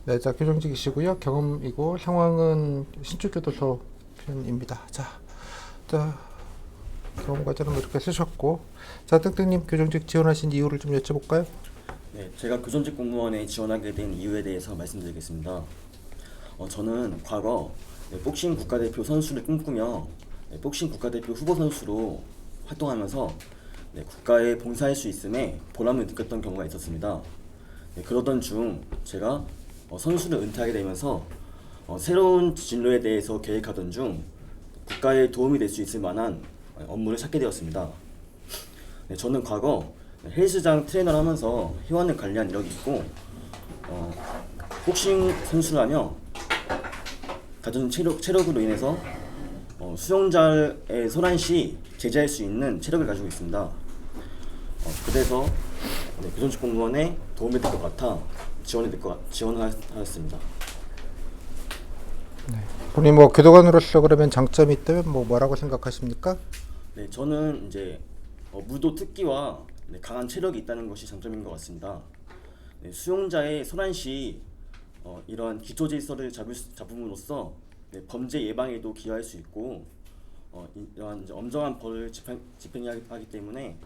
네, 자, 교정직이시고요. 경험이고 상황은 신축교도소 편입니다. 자, 경험 과정은 이렇게 쓰셨고, 자, 땡땡님 교정직 지원하신 이유를 좀 여쭤볼까요? 네, 제가 교전직 공무원에 지원하게 된 이유에 대해서 말씀드리겠습니다. 저는 과거 복싱 국가대표 선수를 꿈꾸며 복싱 국가대표 후보 선수로 활동하면서 국가에 봉사할 수 있음에 보람을 느꼈던 경우가 있었습니다. 그러던 중 제가 선수를 은퇴하게 되면서 새로운 진로에 대해서 계획하던 중 국가에 도움이 될 수 있을 만한 업무를 찾게 되었습니다. 저는 과거 헬스장 트레이너를 하면서 회원을 관리한 이력이 있고 어, 복싱 선수라며 갖은 체력으로 인해서 수용자의 소란시 제재할 수 있는 체력을 가지고 있습니다. 그래서 교정직 공무원에 도움이 될 것 같아 지원하였습니다. 본인 뭐 교도관으로서 그러면 장점이 있다면 뭐라고 생각하십니까? 네, 저는 이제 무도 특기와 강한 체력이 있다는 것이 장점인 것 같습니다. 수용자의 소란시 이러한 기초 질서를 잡음으로써 범죄 예방에도 기여할 수 있고 이러한 이제 엄정한 벌을 집행해야 하기 때문에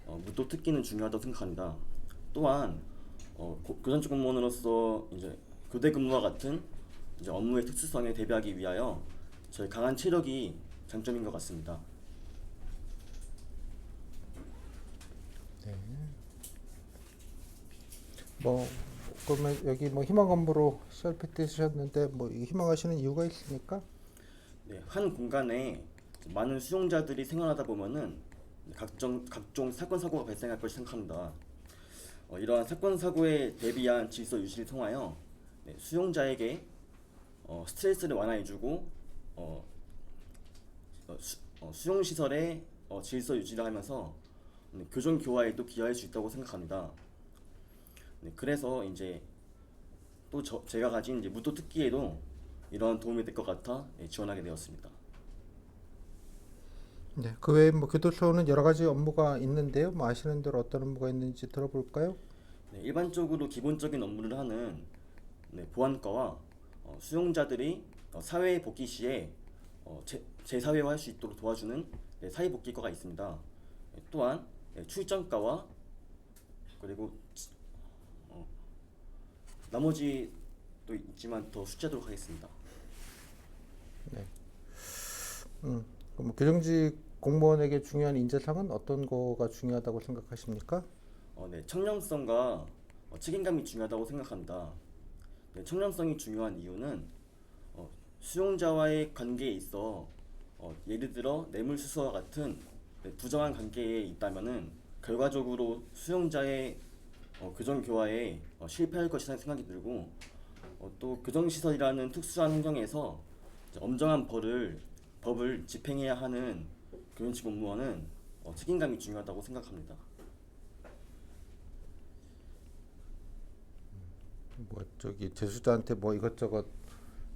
무도 특기는 중요하다고 생각합니다. 또한 교전직 공무원으로서 이제 교대 근무와 같은 이제 업무의 특수성에 대비하기 위하여 저희 강한 체력이 장점인 것 같습니다. 뭐 그러면 여기 뭐 희망 업무로 CRPT 쓰셨는데 뭐 희망하시는 이유가 있습니까? 네, 한 공간에 많은 수용자들이 생활하다 보면은 각종 사건 사고가 발생할 것이 생각합니다. 이러한 사건 사고에 대비한 질서 유지를 통하여 수용자에게 스트레스를 완화해주고 수용 시설의 질서 유지를 하면서 교정 교화에도 기여할 수 있다고 생각합니다. 그래서 이제 또 제가 가진 이제 무도 특기에도 이러한 도움이 될 것 같아 지원하게 되었습니다. 네, 그 외에 뭐 교도소는 여러 가지 업무가 있는데요. 뭐 아시는 대로 어떤 업무가 있는지 들어볼까요? 일반적으로 기본적인 업무를 하는 보안과와 수용자들이 사회에 복귀 시에 재사회화할 수 있도록 도와주는 사회복귀과가 있습니다. 또한 출전과와 그리고 어, 나머지 또 있지만 더 숙지하도록 하겠습니다. 네. 그럼 뭐 교정직 공무원에게 중요한 인재상은 어떤 거가 중요하다고 생각하십니까? 네, 청렴성과 책임감이 중요하다고 생각합니다. 청렴성이 중요한 이유는 수용자와의 관계에 있어 예를 들어 뇌물수수와 같은 부정한 관계에 있다면은 결과적으로 수용자의 교정 교화에 실패할 것이라는 생각이 들고 또 교정시설이라는 특수한 환경에서 엄정한 법을 집행해야 하는 교정직 공무원은 책임감이 중요하다고 생각합니다. 뭐 저기 재수자한테 뭐 이것저것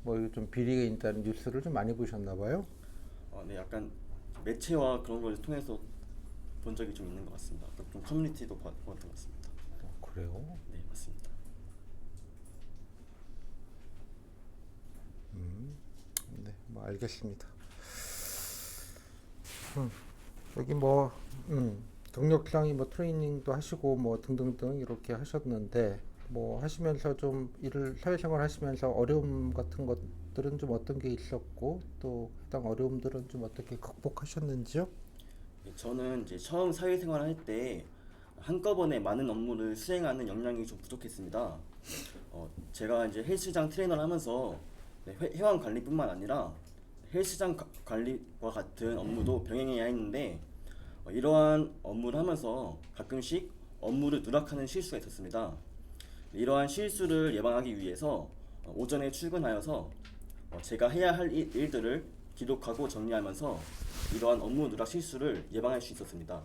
뭐 좀 비리가 있다는 뉴스를 좀 많이 보셨나 봐요. 네, 약간 매체와 그런 걸 통해서 본 적이 좀 있는 것 같습니다. 좀 커뮤니티도 봤던 것 같습니다. 그래요? 네, 맞습니다. 네, 뭐 알겠습니다. 여기 뭐 경력상이 뭐 트레이닝도 하시고 뭐 등등등 이렇게 하셨는데 뭐 하시면서 좀 일을 사회생활 하시면서 어려움 같은 것들은 좀 어떤 게 있었고 또 해당 어려움들은 좀 어떻게 극복하셨는지요? 저는 이제 처음 사회생활 할 때 한꺼번에 많은 업무를 수행하는 역량이 좀 부족했습니다. 제가 이제 헬스장 트레이너를 하면서 회원 관리뿐만 아니라 헬스장 관리와 같은 업무도 병행해야 했는데 이러한 업무를 하면서 가끔씩 업무를 누락하는 실수가 있었습니다. 이러한 실수를 예방하기 위해서 오전에 출근하여서 제가 해야 할 일들을 기록하고 정리하면서 이러한 업무 누락 실수를 예방할 수 있었습니다.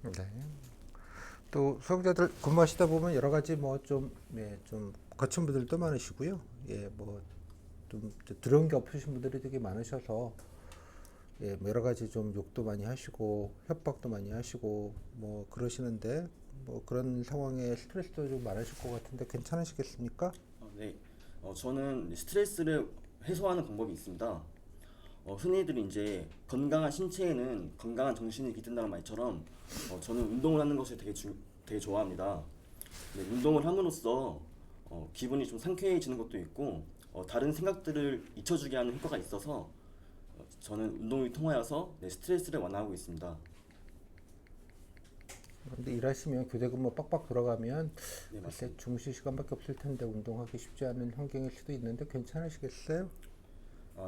네. 또 수험자들 근무하시다 보면 여러 가지 뭐 좀 좀 거친 분들도 많으시고요. 예, 뭐 좀 두려운 게 없으신 분들이 되게 많으셔서 예, 뭐 여러 가지 좀 욕도 많이 하시고 협박도 많이 하시고 뭐 그러시는데 뭐 그런 상황에 스트레스도 좀 많으실 것 같은데 괜찮으시겠습니까? 네. 저는 스트레스를 해소하는 방법이 있습니다. 흔히들 이제 건강한 신체에는 건강한 정신이 깃든다는 말처럼 저는 운동을 하는 것을 되게 좋아합니다. 네, 운동을 함으로써 기분이 좀 상쾌해지는 것도 있고 다른 생각들을 잊혀주게 하는 효과가 있어서 저는 운동을 통하여서 네, 스트레스를 완화하고 있습니다. 그런데 일하시면 교대 근무 빡빡 돌아가면 네, 글쎄 맞습니다. 주무실 시간밖에 없을 텐데 운동하기 쉽지 않은 환경일 수도 있는데 괜찮으시겠어요?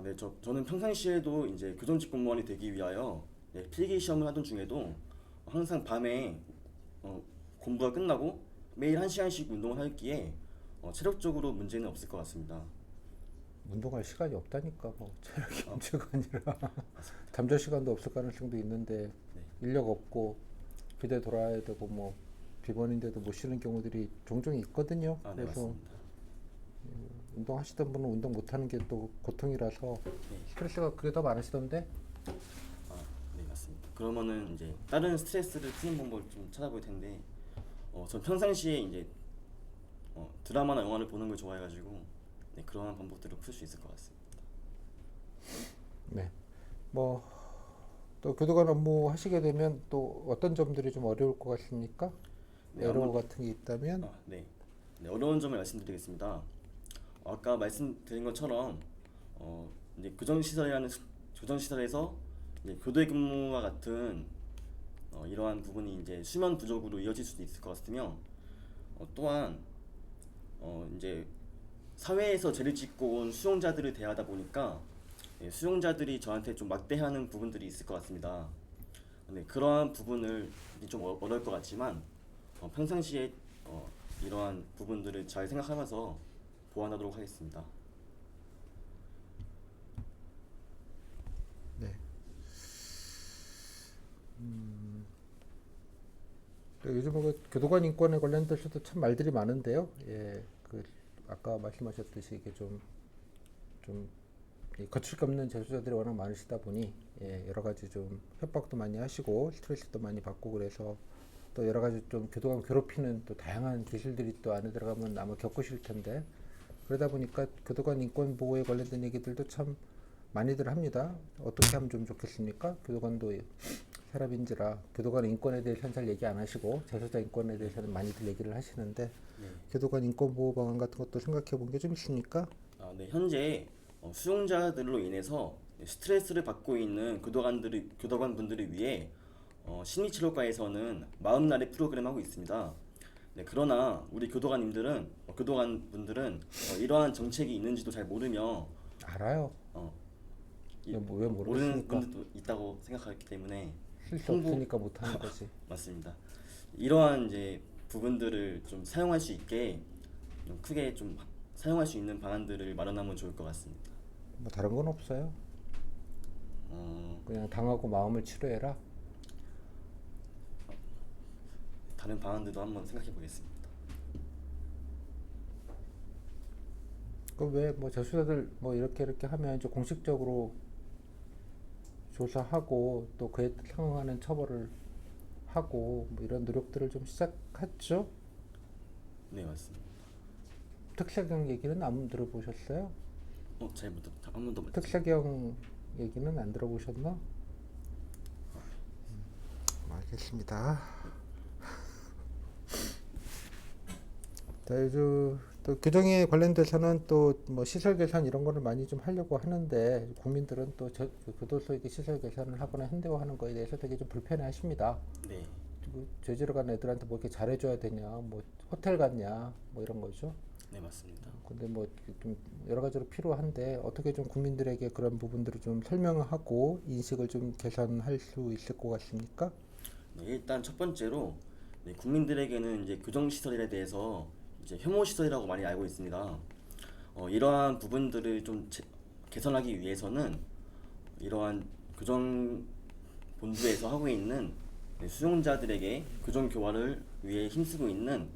네, 저는 평상시에도 이제 교정직 공무원이 되기 위하여 네, 필기 시험을 하던 중에도 항상 밤에 어, 공부가 끝나고 매일 1시간씩 운동을 하기에 체력적으로 문제는 없을 것 같습니다. 운동할 시간이 없다니까 뭐 체력이 어, 문제가 아니라 맞습니다. 잠잘 시간도 없을 가능성도 있는데 네, 인력 없고 교대 돌아야 되고 뭐 비번인데도 못 쉬는 경우들이 종종 있거든요. 네, 그래서 맞습니다. 운동하시던 분은 운동 못하는 게 또 고통이라서 네, 스트레스가 그게 더 많으시던데. 네, 맞습니다. 그러면은 이제 다른 스트레스를 푸는 방법을 좀 찾아볼 텐데, 전 평상시에 이제 드라마나 영화를 보는 걸 좋아해가지고 네, 그러한 방법들을 풀 수 있을 것 같습니다. 네. 뭐 또 교도관 업무 하시게 되면 또 어떤 점들이 좀 어려울 것 같습니까? 네, 에러 같은 게 있다면. 네. 네, 어려운 점을 말씀드리겠습니다. 아까 말씀드린 것처럼 이제 교정시설에서 이제 교대 근무와 같은 이러한 부분이 이제 수면 부족으로 이어질 수도 있을 것 같으며 또한 이제 사회에서 죄를 짓고 온 수용자들을 대하다 보니까 수용자들이 저한테 좀 막대하는 부분들이 있을 것 같습니다. 네, 그러한 부분을 좀 어려울 것 같지만 평상시에 이러한 부분들을 잘 생각하면서 보완하도록 하겠습니다. 네. 요즘 그 교도관 인권에 관련돼서도 참 말들이 많은데요. 예, 그 아까 말씀하셨듯이 이게 좀 거칠 게 없는 재소자들이 워낙 많으시다 보니 예, 여러 가지 좀 협박도 많이 하시고 스트레스도 많이 받고 그래서 또 여러 가지 좀 교도관 괴롭히는 또 다양한 기술들이 또 안에 들어가면 아마 겪으실 텐데 그러다 보니까 교도관 인권 보호에 관련된 얘기들도 참 많이들 합니다. 어떻게 하면 좀 좋겠습니까? 교도관도 사람인지라 교도관 인권에 대해서는 잘 얘기 안 하시고 재소자 인권에 대해서는 많이들 얘기를 하시는데 네. 교도관 인권 보호 방안 같은 것도 생각해 본 게 좀 있습니까? 네, 현재 수용자들로 인해서 스트레스를 받고 있는 교도관분들을 위해 심리치료과에서는 마음나래 프로그램 하고 있습니다. 네, 그러나 우리 교도관분들은 이러한 정책이 있는지도 잘 모르며 알아요. 어, 왜 모르는 모르겠습니까? 분들도 있다고 생각하기 때문에 쓸 수 홍보 없으니까 못하는 거지. 맞습니다. 이러한 이제 부분들을 좀 사용할 수 있게 좀 크게 좀 사용할 수 있는 방안들을 마련하면 좋을 것 같습니다. 뭐 다른 건 없어요. 어, 그냥 당하고 마음을 치료해라. 다른 방안들도 한번 생각해 보겠습니다. 그 왜 뭐 재수자들 뭐 이렇게 하면 이제 공식적으로 조사하고 또 그에 상응하는 처벌을 하고 뭐 이런 노력들을 좀 시작했죠. 네, 맞습니다. 특사경 얘기는 안 들어보셨어요? 한 번 더 말씀. 특사경 얘기는 안 들어보셨나? 알겠습니다. 자, 요즘 또 규정에 관련돼서는 또 뭐 시설 개선 이런 거를 많이 좀 하려고 하는데 국민들은 또 그 교도소에게 시설 개선을 하거나 현대화하는 거에 대해서 되게 좀 불편해하십니다. 네, 그리고 죄지러 간 애들한테 뭐 이렇게 잘해줘야 되냐, 뭐 호텔 갔냐, 뭐 이런 거죠. 네, 맞습니다. 근데 뭐 좀 여러 가지로 필요한데 어떻게 좀 국민들에게 그런 부분들을 좀 설명하고 인식을 좀 개선할 수 있을 것 같습니까? 네, 일단 첫 번째로 네, 국민들에게는 이제 교정시설에 대해서 이제 혐오시설이라고 많이 알고 있습니다. 이러한 부분들을 좀 개선하기 위해서는 이러한 교정본부에서 하고 있는 네, 수용자들에게 교정 교화를 위해 힘쓰고 있는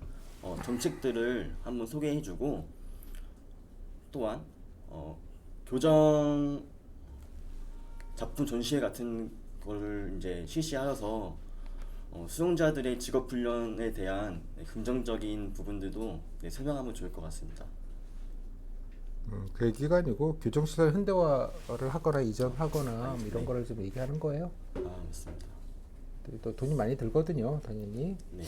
정책들을 한번 소개해주고 또한 교정 작품 전시회 같은 거를 이제 실시하여서 수용자들의 직업 훈련에 대한 긍정적인 부분들도 설명하면 좋을 것 같습니다. 그 얘기가 아니고 교정시설 현대화를 하거나 이전하거나 뭐 이런 네. 거를 좀 얘기하는 거예요. 아, 맞습니다. 또 돈이 많이 들거든요, 당연히. 네,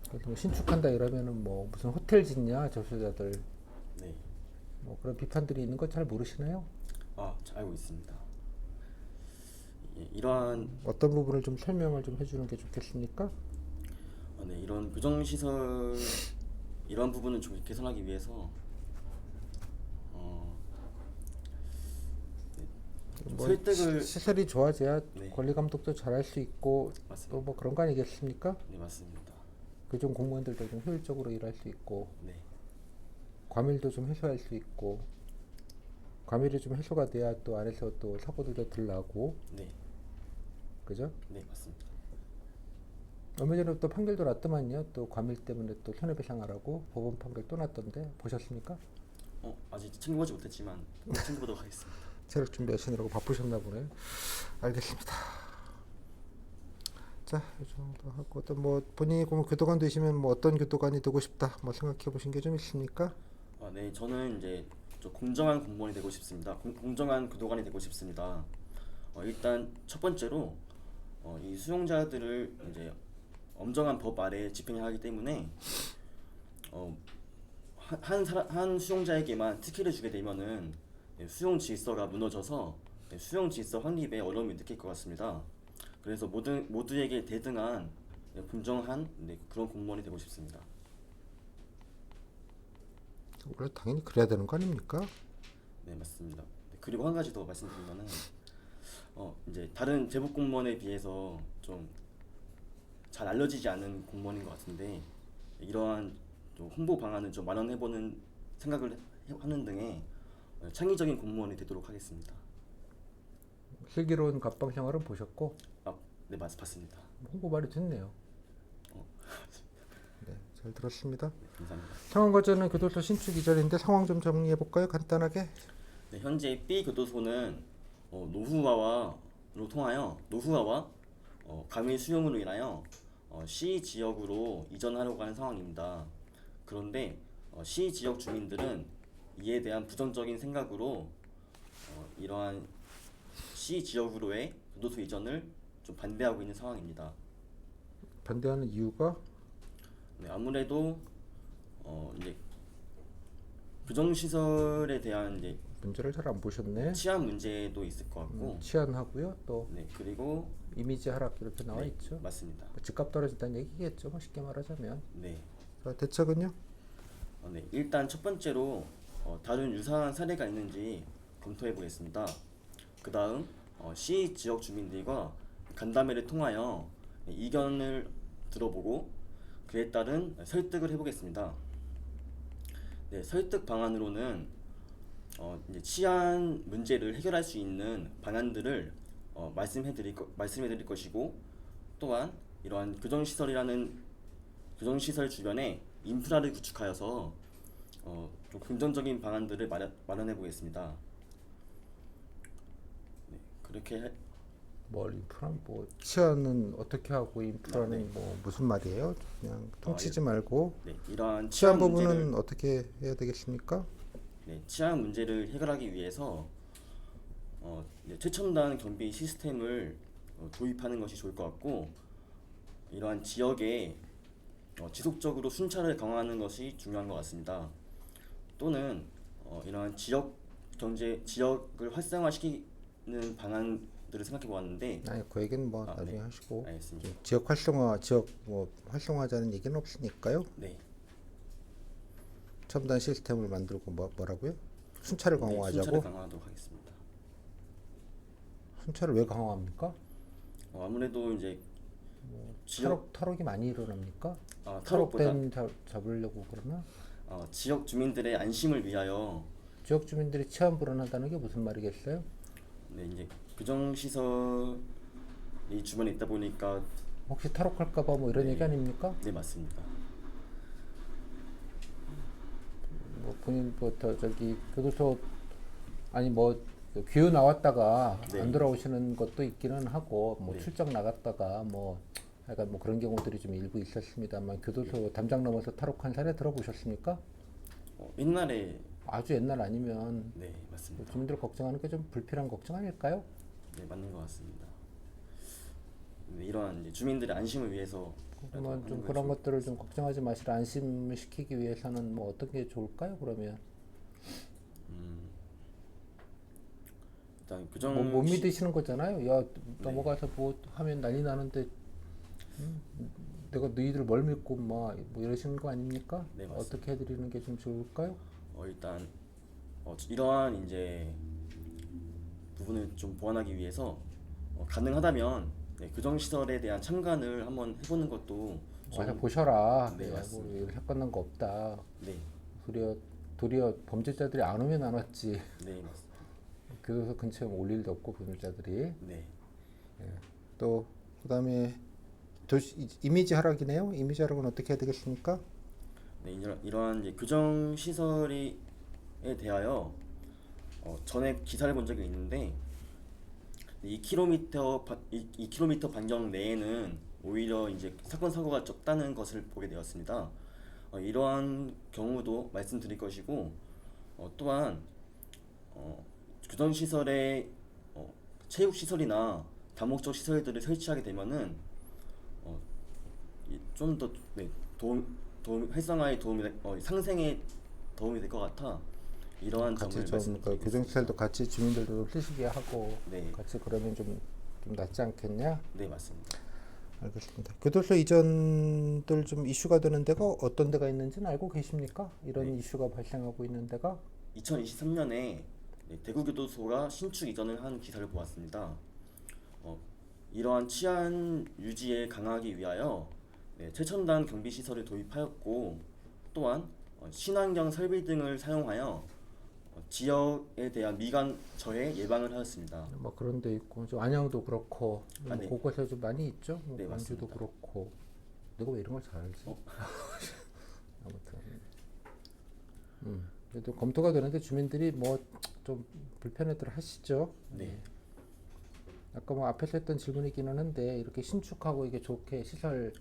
그래서 뭐 신축한다 이러면은 뭐 무슨 호텔 짓냐 저소자들 네. 뭐 그런 비판들이 있는 거 잘 모르시나요? 잘 알고 있습니다. 이러한 어떤 부분을 좀 설명을 좀 해주는 게 좋겠습니까? 이런 교정시설 이런 부분을 좀 개선하기 위해서 어, 좀 뭐 설득을 시설이 좋아져야 네. 관리 감독도 잘할 수 있고 맞습니다. 또 뭐 그런 거 아니겠습니까? 네, 맞습니다. 교정 공무원들도 좀 효율적으로 일할 수 있고 네, 과밀도 좀 해소할 수 있고 과밀이 좀 해소가 돼야 또 안에서 또 사고들도 덜 나고 네, 그죠? 네, 맞습니다. 얼마 전에 또 판결도 났더만요. 또 과밀 때문에 또 손해배상하라고 법원 판결 또 났던데 보셨습니까? 아직 챙겨보지 못했지만 챙겨보도록 하겠습니다. 체력 준비하시느라고 바쁘셨나 보네. 알겠습니다. 자, 이 정도 하고 또 뭐 본인이 그럼 교도관 되시면 뭐 어떤 교도관이 되고 싶다 뭐 생각해 보신 게 좀 있습니까? 네, 저는 이제 좀 공정한 공무원이 되고 싶습니다. 공정한 교도관이 되고 싶습니다. 일단 첫 번째로 이 수용자들을 이제 엄정한 법 아래 집행해야 하기 때문에 한 수용자에게만 특혜를 주게 되면은 수용 질서가 무너져서 수용 질서 확립에 어려움이 느낄 것 같습니다. 그래서 모두에게 대등한 공정한 그런 공무원이 되고 싶습니다. 원래 당연히 그래야 되는 거 아닙니까? 네, 맞습니다. 그리고 한 가지 더 말씀드리면은 이제 다른 제복 공무원에 비해서 좀 잘 알려지지 않은 공무원인 것 같은데 이러한 좀 홍보 방안을 좀 마련해보는 생각을 하는 등의 창의적인 공무원이 되도록 하겠습니다. 슬기로운 갑방 생활은 보셨고 네, 봤습니다. 홍보 말이 됐네요. 어, 네, 잘 들었습니다. 네, 감사합니다. 상황 과정은 교도소 신축 이전인데 상황 좀 정리해 볼까요? 간단하게. 네, 현재 B 교도소는 노후화로 통하여 노후화와 감일 수용으로 인하여 C 지역으로 이전하려고 하는 상황입니다. 그런데 C 지역 주민들은 이에 대한 부정적인 생각으로 이러한 C 지역으로의 교도소 이전을 좀 반대하고 있는 상황입니다. 반대하는 이유가 네, 아무래도 이제 교정시설에 대한 이제 문제를 잘 안 보셨네. 치안 문제도 있을 것 같고, 치안하고요. 또 네, 그리고 이미지 하락 이렇게 나와 네, 있죠. 맞습니다. 뭐 집값 떨어진다는 얘기겠죠. 뭐 쉽게 말하자면. 네, 자, 대책은요? 네, 일단 첫 번째로 다른 유사한 사례가 있는지 검토해 보겠습니다. 그 다음 C 지역 주민들과 간담회를 통하여 의견을 들어보고 그에 따른 설득을 해보겠습니다. 네, 설득 방안으로는 이제 치안 문제를 해결할 수 있는 방안들을 말씀해드릴 것이고 또한 이러한 교정시설 주변에 인프라를 구축하여서 좀 긍정적인 방안들을 마련해 보겠습니다. 네, 그렇게 뭐 인프라 뭐 치안은 어떻게 하고 인프라는 네. 뭐 무슨 말이에요? 그냥 퉁치지 말고 네, 이러한 치안 치안 부분은 문제를 어떻게 해야 되겠습니까? 네, 치안 문제를 해결하기 위해서 최첨단 경비 시스템을 도입하는 것이 좋을 것 같고 이러한 지역에 지속적으로 순찰을 강화하는 것이 중요한 것 같습니다. 또는 이러한 지역을 활성화시키는 방안들을 생각해 보았는데 아니 그 얘기는 뭐 나중에 네, 하시고 알겠습니다. 지역 뭐 활성화하자는 얘기는 없으니까요. 네, 첨단 시스템을 만들고 뭐라고요? 순찰을 네, 강화하자고? 순찰을 강화하도록 하겠습니다. 순찰을 왜 강화합니까? 아무래도 이제 지역 탈옥이 많이 일어납니까? 탈옥보다 탈옥댐 잡으려고 그러나? 지역 주민들의 안심을 위하여 지역 주민들이 치안 불안하다는 게 무슨 말이겠어요? 네, 이제 교정시설이 주변에 있다 보니까 혹시 탈옥할까봐 뭐 이런 네. 얘기 아닙니까? 네, 맞습니다. 뭐 본인부터 저기 교도소 아니 뭐 또 귀유 나왔다가 네. 안 돌아오시는 것도 있기는 하고 뭐 네. 출장 나갔다가 뭐 약간 뭐 그런 경우들이 좀 일부 있었습니다만 교도소 담장 넘어서 탈옥한 사례 들어보셨습니까? 옛날에 아주 옛날 아니면 네, 맞습니다. 주민들 걱정하는 게 좀 불필요한 걱정 아닐까요? 네, 맞는 것 같습니다. 네, 이러한 이제 주민들의 안심을 위해서 그러면 좀 그런 것들을 좀 걱정하지 마시라 안심을 시키기 위해서는 뭐 어떤 게 좋을까요? 그러면 일단 뭐 못 믿으시는 거잖아요. 야 넘어가서 뭐 하면 난리 나는데 내가 너희들 뭘 믿고 뭐 이러시는 거 아닙니까? 네, 맞습니다. 어떻게 해드리는 게 좀 좋을까요? 일단 이러한 이제 부분을 좀 보완하기 위해서 가능하다면 네, 교정시설에 대한 참관을 한번 해보는 것도 와서 좀 보셔라. 네, 야, 뭐 맞습니다. 이런 사건 난 거 없다. 네, 도리어 범죄자들이 안 오면 안 왔지. 네, 맞습니다. 교도소 근처에 올 일도 없고 범죄자들이. 네, 또 그다음에 이미지 하락이네요. 이미지 하락은 어떻게 해야 되겠습니까? 네, 이러한 이제 교정시설에 대하여 전에 기사를 본 적이 있는데 2km 반경 내에는 오히려 이제 사건 사고가 적다는 것을 보게 되었습니다. 이러한 경우도 말씀드릴 것이고 또한 교정시설에 체육시설이나 다목적 시설들을 설치하게 되면은 좀 더 네, 도움 활성화에 상생에 도움이 될 것 같아 이러한 점을 같이 좀 말씀드리겠습니다. 교정시설도 같이 주민들도 쓰시게 하고 네, 같이 그러면 좀 낫지 않겠냐? 네 맞습니다. 알겠습니다. 교도소 이전들 좀 이슈가 되는 데가 어떤 데가 있는지는 알고 계십니까? 이런 네. 이슈가 발생하고 있는 데가 2023년에 대구교도소가 신축 이전을 한 기사를 보았습니다. 이러한 치안 유지에 강화하기 위하여 최첨단 경비 시설을 도입하였고 또한 친환경 설비 등을 사용하여 지역에 대한 미관 저해 예방을 하였습니다. 뭐 그런 데 있고 좀 안양도 그렇고 아, 네. 곳곳에 좀 많이 있죠. 뭐 네, 광주도 맞습니다. 그렇고 내가 왜 이런 걸 잘 알지? 아무튼 그래도 검토가 되는데 주민들이 뭐 좀 불편해들 하시죠. 네, 아까 뭐 앞에서 했던 질문이기는 한데 이렇게 신축하고 이게 좋게 시설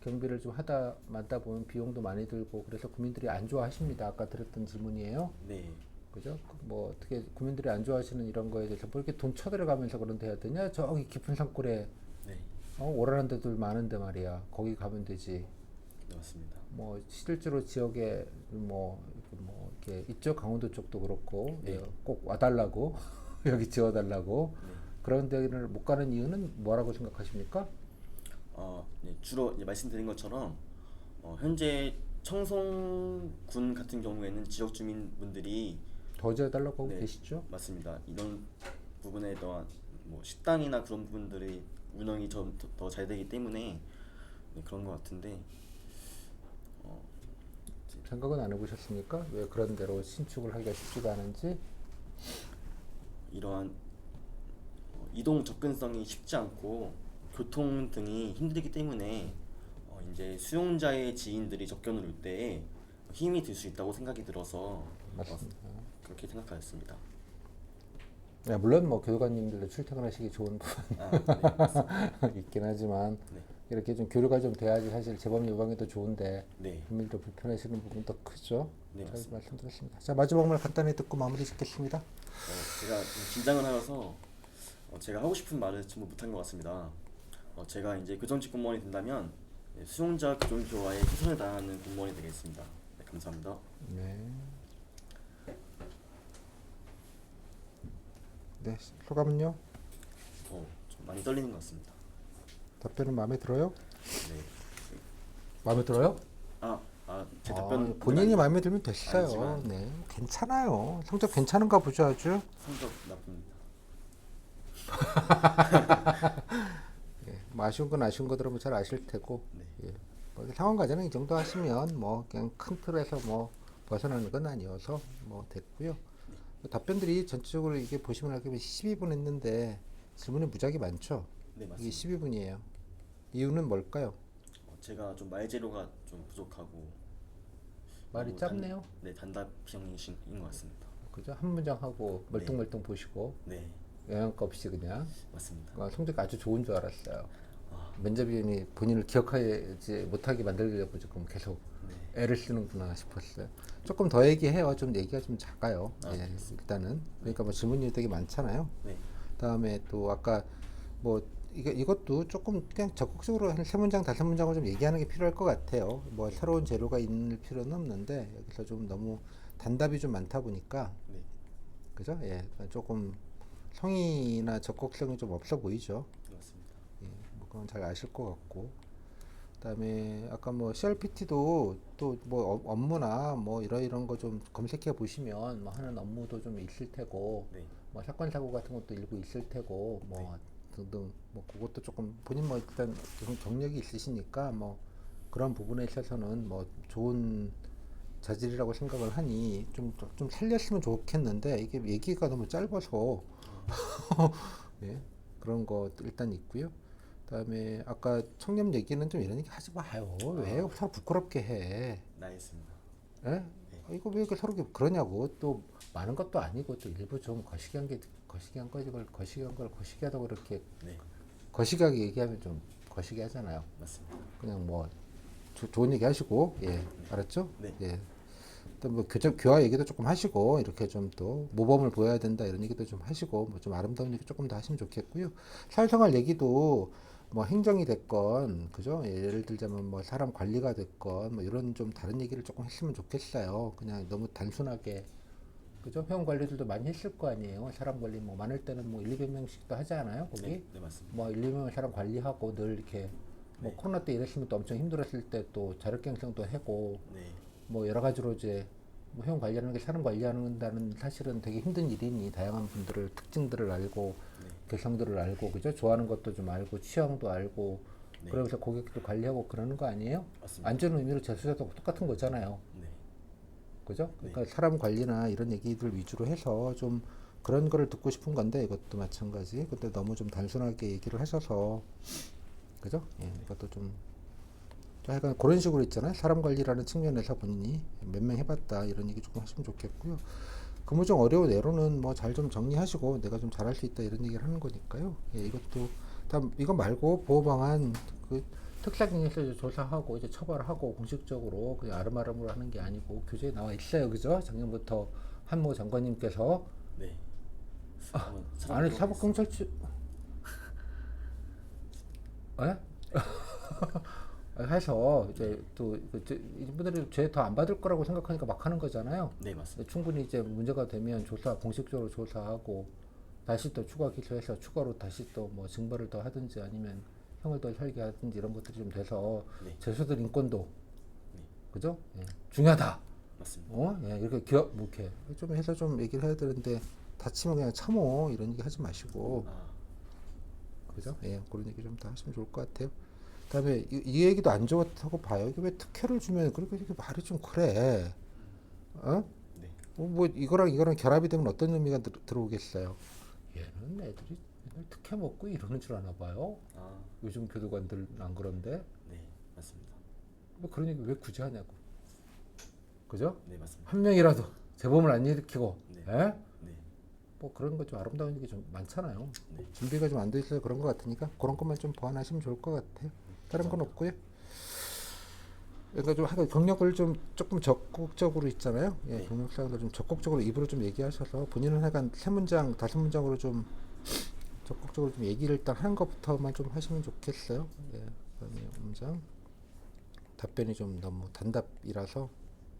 경비를 좀 하다 마다 보면 비용도 많이 들고 그래서 국민들이 안 좋아하십니다. 아까 들었던 질문이에요. 네, 그죠? 뭐 어떻게 국민들이 안 좋아하시는 이런 거에 대해서 뭐 이렇게 돈 쳐들어가면서 그런 데 해야 되냐? 저기 깊은 산골에 네, 오라는 데들 많은데 말이야. 거기 가면 되지. 네 맞습니다. 뭐 실제로 지역에 뭐 이렇게 있죠. 강원도 쪽도 그렇고 네. 꼭 와달라고 여기 지어달라고 네. 그런 데를 못 가는 이유는 뭐라고 생각하십니까? 네, 주로 이제 말씀드린 것처럼 현재 청송군 같은 경우에는 지역 주민분들이 더 지어달라고 하고 네, 계시죠? 맞습니다. 이런 부분에 대한 뭐 식당이나 그런 부분들이 운영이 좀 더 잘 되기 때문에 네, 그런 것 같은데 생각은 안 해보셨습니까? 왜 그런 데로 신축을 하기가 쉽지가 않은지? 이러한 이동 접근성이 쉽지 않고 교통 등이 힘들기 때문에 이제 수용자의 지인들이 접견을 올 때에 힘이 들 수 있다고 생각이 들어서 맞습니다. 그렇게 생각하였습니다. 네, 물론 뭐 교관님들도 출퇴근하시기 좋은 부분 네, 맞습니다. 있긴 하지만 네, 이렇게 좀 교류가 좀 돼야지 사실 재범 예방에도 좋은데 네, 국민들 불편하시는 부분 더 크죠. 네, 잘 맞습니다. 말씀드렸습니다. 자 마지막 말 간단히 듣고 마무리 짓겠습니다. 제가 좀 긴장을 하여서 제가 하고 싶은 말을 전부 못한 것 같습니다. 제가 이제 교정직 공무원이 된다면 수용자 교정교화에 최선을 다하는 공무원이 되겠습니다. 네, 감사합니다. 네. 네, 소감은요? 좀 많이 떨리는 것 같습니다. 답변은 마음에 들어요? 네. 마음에 들어요? 제 답변 본인이 마음에 들면 됐어요. 아니지만. 네, 괜찮아요. 성적 괜찮은가 보죠, 아주. 성적 나쁩니다. 뭐 아쉬운 건 아쉬운 거들은 잘 아실 테고. 네. 예. 뭐 상황 과정은 이 정도 하시면 뭐 그냥 큰 틀에서 뭐 벗어나는 건 아니어서 뭐 됐고요. 답변들이 전체적으로 이게 보시면 알게 12분 했는데 질문이 무지하게 많죠. 네, 이게 맞습니다. 12분이에요. 이유는 뭘까요? 제가 좀 말재료가 좀 부족하고 말이 너무 짧네요. 단답형인 것 같습니다. 그죠? 한 문장 하고 멀뚱멀뚱 보시고 네, 영양가 없이 그냥 맞습니다. 성적 아주 좋은 줄 알았어요. 아, 면접위원이 본인을 기억하지 못하게 만들려고 지금 계속 네. 애를 쓰는구나 싶었어요. 조금 더 얘기해요. 좀 얘기가 좀 작아요. 아, 예, 알겠습니다. 일단은 그러니까 뭐 질문이 되게 많잖아요. 네, 그다음에 또 아까 뭐 이것도 조금 그냥 적극적으로 한 세 문장 다섯 문장을 좀 얘기하는 게 필요할 것 같아요. 뭐 새로운 재료가 있는 필요는 없는데 여기서 좀 너무 단답이 좀 많다 보니까 네, 그죠? 예, 그러니까 조금 성의나 적극성이 좀 없어 보이죠. 네, 맞습니다. 예, 뭐 그건 잘 아실 것 같고. 그다음에 아까 뭐 CRPT도 또 뭐 업무나 뭐 이런 거 좀 검색해 보시면 뭐 하는 업무도 좀 있을 테고 네, 뭐 사건 사고 같은 것도 일부 있을 테고 뭐 네. 등등 뭐 그것도 조금 본인 뭐 일단 경력이 있으시니까 뭐 그런 부분에 있어서는 뭐 좋은 자질이라고 생각을 하니 좀 살렸으면 좋겠는데 이게 얘기가 너무 짧아서 예, 그런 거 일단 있고요. 그다음에 아까 청렴 얘기는 좀 이런 얘기 하지 마요. 왜 서로 부끄럽게 해? 알겠습니다. 예? 네, 아, 이거 왜 이렇게 서로 그러냐고. 또 많은 것도 아니고 또 일부 좀 거시기한 게 거시기한 거지 걸 거시기한 걸 거시기하다고 그렇게 네, 거시기하게 얘기하면 좀 거시기 하잖아요. 맞습니다. 그냥 뭐 좋은 얘기 하시고 예, 알았죠? 네, 예. 또 뭐 교화 얘기도 조금 하시고 이렇게 좀 또 모범을 보여야 된다 이런 얘기도 좀 하시고 뭐 좀 아름다운 얘기 조금 더 하시면 좋겠고요. 사회생활 얘기도 뭐 행정이 됐건 그죠? 예를 들자면 뭐 사람 관리가 됐건 뭐 이런 좀 다른 얘기를 조금 했으면 좋겠어요. 그냥 너무 단순하게 그죠? 회원 관리들도 많이 했을 거 아니에요. 사람 관리 뭐 많을 때는 뭐 1, 200명씩도 하지 않아요? 거기? 네, 네, 맞습니다. 뭐 1, 200명 사람 관리하고 늘 이렇게 뭐 네, 코로나 때 이랬으면 또 엄청 힘들었을 때 또 자력갱생도 하고 네, 뭐 여러 가지로 이제 뭐 회원 관리하는 게 사람 관리하는다는 사실은 되게 힘든 일이니 다양한 분들을 특징들을 알고 네, 개성들을 알고 그죠? 좋아하는 것도 좀 알고 취향도 알고 네, 그러면서 고객도 관리하고 그러는 거 아니에요? 맞습니다. 안 주는 의미로 재수자도 똑같은 거잖아요. 네, 그죠? 네, 그러니까 사람 관리나 이런 얘기들 위주로 해서 좀 그런 거를 듣고 싶은 건데 이것도 마찬가지. 근데 너무 좀 단순하게 얘기를 하셔서 그죠? 예, 이것도 좀 약간 그런 식으로 있잖아요. 사람 관리라는 측면에서 본인이 몇 명 해봤다 이런 얘기 조금 하시면 좋겠고요. 근무 중 어려운 애로는 뭐 잘 좀 정리하시고 내가 좀 잘할 수 있다 이런 얘기를 하는 거니까요. 예, 이것도 다음 이거 말고 보호 방안 그 특사경에서 이제 조사하고 이제 처벌하고 공식적으로 그냥 아름아름으로 하는 게 아니고 교재에 나와 있어요, 그죠? 작년부터 한모 장관님께서 네. 한번 안에 찾아보도록 하겠습니다. 사법경찰치 에? 해서 이제 또 이분들이 죄 더 안 받을 거라고 생각하니까 막 하는 거잖아요. 네, 맞습니다. 충분히 이제 문제가 되면 공식적으로 조사하고 다시 또 추가 기소해서 추가로 다시 또 뭐 증거를 더 하든지 아니면 형을 더 살게 하든지 이런 것들이 좀 돼서 네, 재수들 인권도 네, 그죠? 예, 중요하다. 맞습니다. 예, 이렇게 기업 뭐 이렇게 좀 해서 좀 얘기를 해야 되는데 다치면 그냥 참어 이런 얘기 하지 마시고 아, 그죠? 예, 그런 얘기 좀 더 하시면 좋을 것 같아요. 그다음에 이 얘기도 안 좋다고 봐요. 이게 왜 특혜를 주면 그렇게 이렇게 말이 좀 그래? 어? 네, 뭐 이거랑 결합이 되면 어떤 의미가 들어오겠어요? 얘는 애들이 맨날 특혜 먹고 이러는 줄 아나 봐요. 아, 요즘 교도관들 안 그런데 네, 맞습니다. 뭐 그런 얘기 왜 굳이 하냐고. 그죠? 네, 맞습니다. 한 명이라도 재범을 안 일으키고, 네, 예? 네, 뭐 그런 거 좀 아름다운 얘기 좀 많잖아요. 네. 준비가 좀 안 돼 있어서 그런 것 같으니까 그런 것만 좀 보완하시면 좋을 것 같아요. 다른 건 없고요. 그러니까 좀 하여간 경력을 좀 조금 적극적으로 있잖아요. 예, 네. 경력 사항을 좀 적극적으로 입으로 좀 얘기하셔서 본인은 하여간 세 문장, 다섯 문장으로 좀 적극적으로 좀 얘기를 일단 하는 것부터만 좀 하시면 좋겠어요. 예, 그다음에 문장 답변이 좀 너무 단답이라서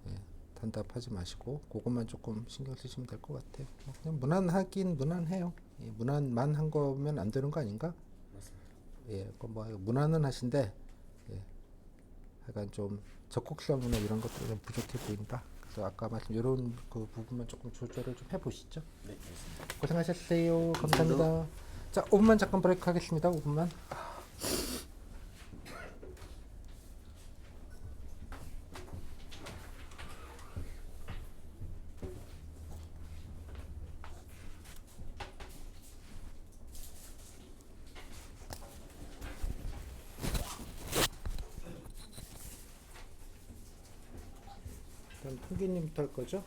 예, 단답하지 마시고 그것만 조금 신경 쓰시면 될 것 같아요. 그냥 무난하긴 무난해요. 예, 무난만 한 거면 안 되는 거 아닌가? 맞습니다. 예, 그뭐 무난은 하신데 예, 약간 좀 적극성이나 이런 것들이 좀 부족해 보인다. 그래서 아까 말씀 이런 그 부분만 조금 조절을 좀 해보시죠. 네, 알겠습니다. 고생하셨어요. 감사합니다. 자, 5분만 잠깐 브레이크 하겠습니다. 5분만. 그럼 통기님부터 할 거죠?